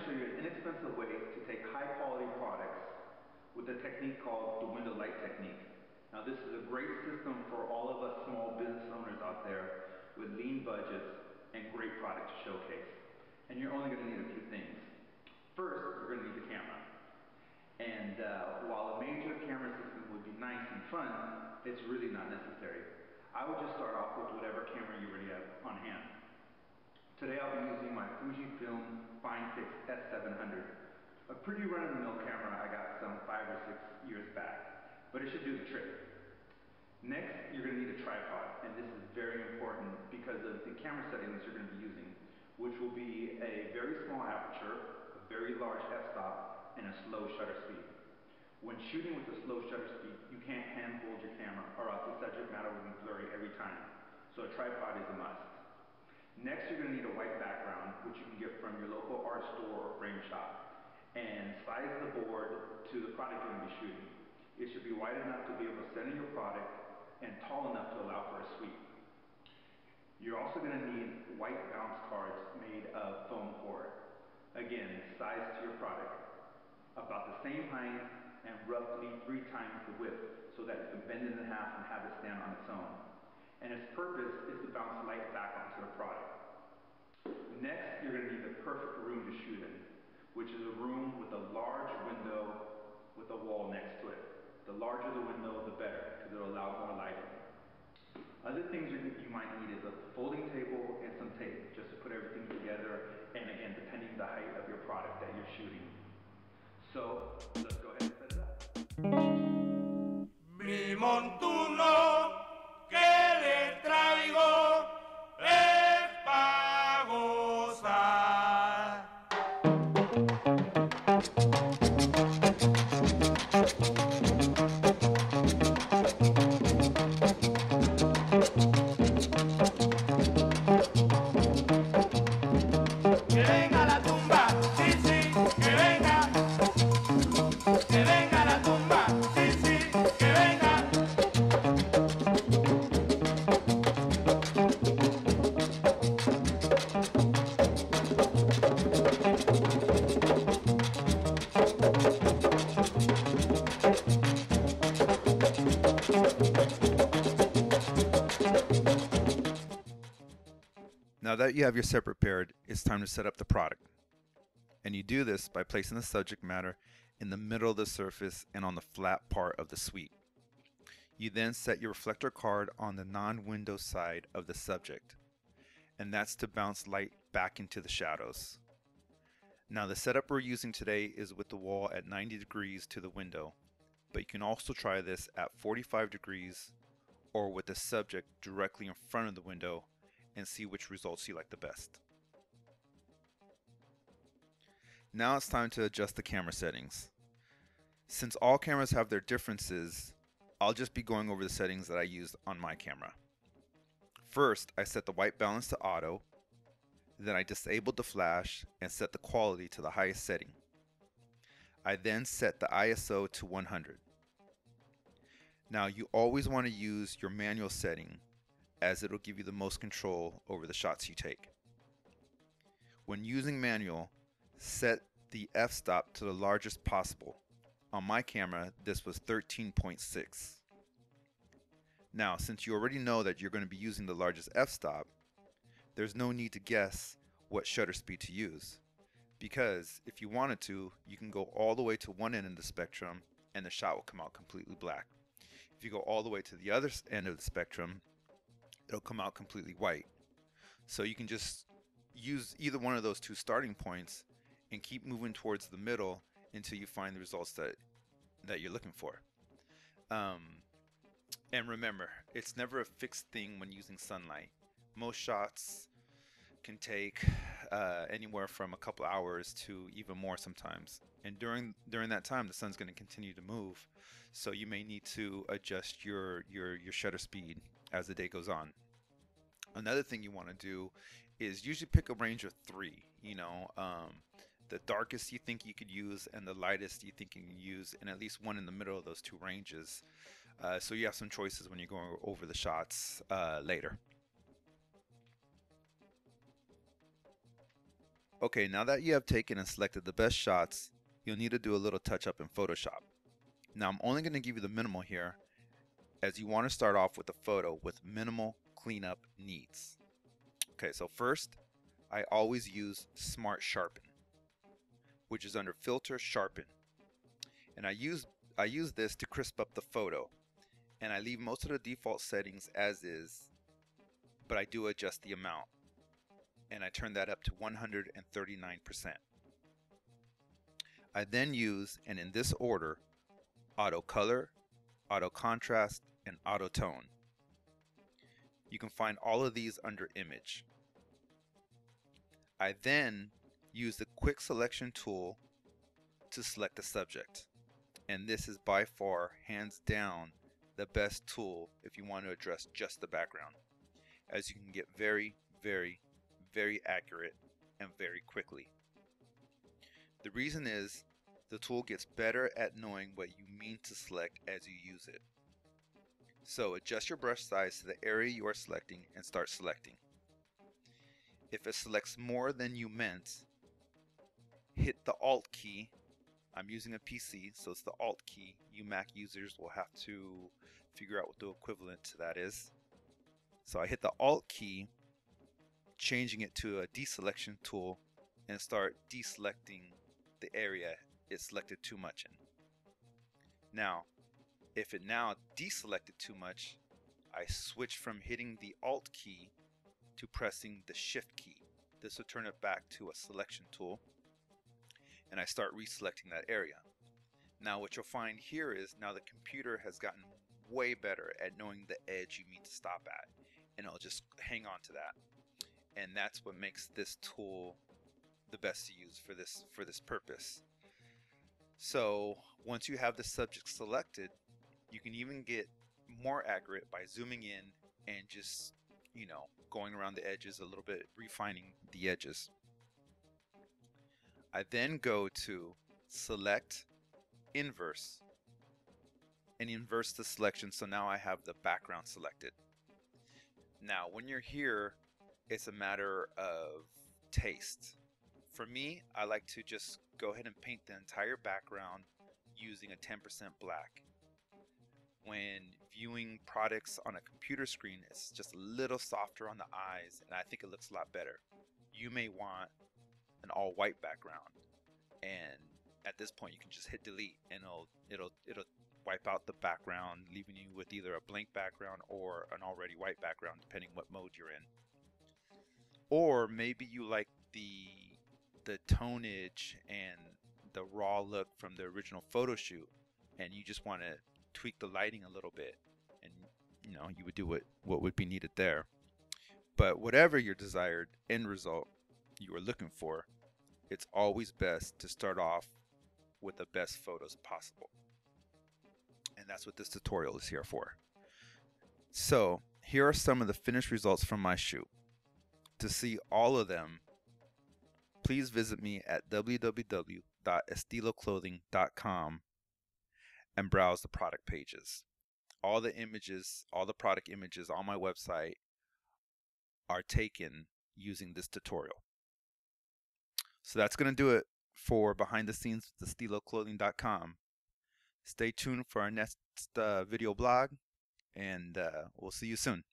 to show you an inexpensive way to take high quality products with a technique called the window light technique. Now this is a great system for all of us small business owners out there with lean budgets and great product to showcase. And you're only going to need a few things. First, you're going to need the camera. And while a major camera system would be nice and fun, it's really not necessary. I would just start off with whatever camera you already have on hand. Today I'll be using my Fujifilm Finefix S700. A pretty run-of-the-mill camera I got some 5 or 6 years back, but it should do the trick. Next, you're going to need a tripod, and this is very important because of the camera settings you're going to be using, which will be a very small aperture, a very large f-stop, and a slow shutter speed. When shooting with a slow shutter speed, you can't hand-hold your camera, or else the subject matter will be blurry every time. So a tripod is a must. Next, you're going to need a white background, which you can get from your local art store or frame shop. And size the board to the product you're going to be shooting. It should be wide enough to be able to center your product and tall enough to allow for a sweep. You're also going to need white bounce cards made of foam core. Again, size to your product. About the same height and roughly 3 times the width so that you can bend it in half and have it stand on its own. And its purpose is to bounce light back onto the product. Next, you're going to need the perfect room to shoot in, which is a room with a large window with a wall next to it. The larger the window, the better, because it'll allow more light in. Other things you might need is a folding table and some tape, just to put everything together, and again, depending the height of your product that you're shooting. So, let's go ahead and set it up. Mi montuno que le traigo es pa' gozar. Que venga la tumba, sí, sí, que venga. Que venga la tumba, sí, sí, que venga. Now that you have your set prepared, it's time to set up the product. And you do this by placing the subject matter in the middle of the surface and on the flat part of the sweep. You then set your reflector card on the non-window side of the subject, and that's to bounce light back into the shadows. Now the setup we're using today is with the wall at 90 degrees to the window, but you can also try this at 45 degrees or with the subject directly in front of the window and see which results you like the best. Now it's time to adjust the camera settings. Since all cameras have their differences, I'll just be going over the settings that I used on my camera. First, I set the white balance to auto, then I disabled the flash and set the quality to the highest setting. I then set the ISO to 100. Now you always want to use your manual setting, as it'll give you the most control over the shots you take. When using manual, set the f-stop to the largest possible. On my camera, this was 13.6. Now, since you already know that you're going to be using the largest f-stop, there's no need to guess what shutter speed to use, because if you wanted to, you can go all the way to one end of the spectrum and the shot will come out completely black. If you go all the way to the other end of the spectrum, it'll come out completely white. So you can just use either one of those two starting points and keep moving towards the middle until you find the results that you're looking for. And remember, it's never a fixed thing when using sunlight. Most shots can take anywhere from a couple hours to even more sometimes. And during that time, the sun's going to continue to move, so you may need to adjust your shutter speed as the day goes on. Another thing you want to do is usually pick a range of 3. The darkest you think you could use and the lightest you think you can use, and at least one in the middle of those 2 ranges, so you have some choices when you're going over the shots later. Okay, now that you have taken and selected the best shots, you'll need to do a little touch up in Photoshop. Now I'm only going to give you the minimal here, as you want to start off with a photo with minimal cleanup needs. Okay, so first, I always use Smart Sharpen, which is under Filter Sharpen. And I use this to crisp up the photo. And I leave most of the default settings as is, but I do adjust the amount. And I turn that up to 139%. I then use, and in this order, Auto Color, Auto Contrast, and Auto Tone. You can find all of these under Image. I then use the Quick Selection tool to select a subject. And this is by far, hands down, the best tool if you want to address just the background, as you can get very, very, very accurate and very quickly. The reason is the tool gets better at knowing what you mean to select as you use it. So adjust your brush size to the area you are selecting and start selecting. If it selects more than you meant, hit the Alt key. I'm using a PC, so it's the Alt key. You Mac users will have to figure out what the equivalent to that is. So I hit the Alt key, changing it to a deselection tool, and start deselecting the area it selected too much in. Now, if it now deselected too much, I switch from hitting the Alt key to pressing the Shift key. This will turn it back to a selection tool, and I start reselecting that area. Now what you'll find here is now the computer has gotten way better at knowing the edge you need to stop at, and it'll just hang on to that. And that's what makes this tool the best to use for this purpose. So once you have the subject selected, you can even get more accurate by zooming in and just, going around the edges a little bit, refining the edges. I then go to Select, Inverse, and inverse the selection, so now I have the background selected. Now when you're here, it's a matter of taste. For me, I like to just go ahead and paint the entire background using a 10% black. When viewing products on a computer screen, it's just a little softer on the eyes, and I think it looks a lot better. You may want an all white background, and at this point you can just hit delete and it'll wipe out the background, leaving you with either a blank background or an already white background, depending what mode you're in. Or maybe you like the tonnage and the raw look from the original photo shoot, and you just want to tweak the lighting a little bit, and you would do what would be needed there. But whatever your desired end result you are looking for, it's always best to start off with the best photos possible. And that's what this tutorial is here for. So here are some of the finished results from my shoot. To see all of them, please visit me at www.Estilo-Clothing.com and browse the product pages. All the images, all the product images on my website are taken using this tutorial. So that's going to do it for behind the scenes with Estilo-Clothing.com. Stay tuned for our next video blog, and we'll see you soon.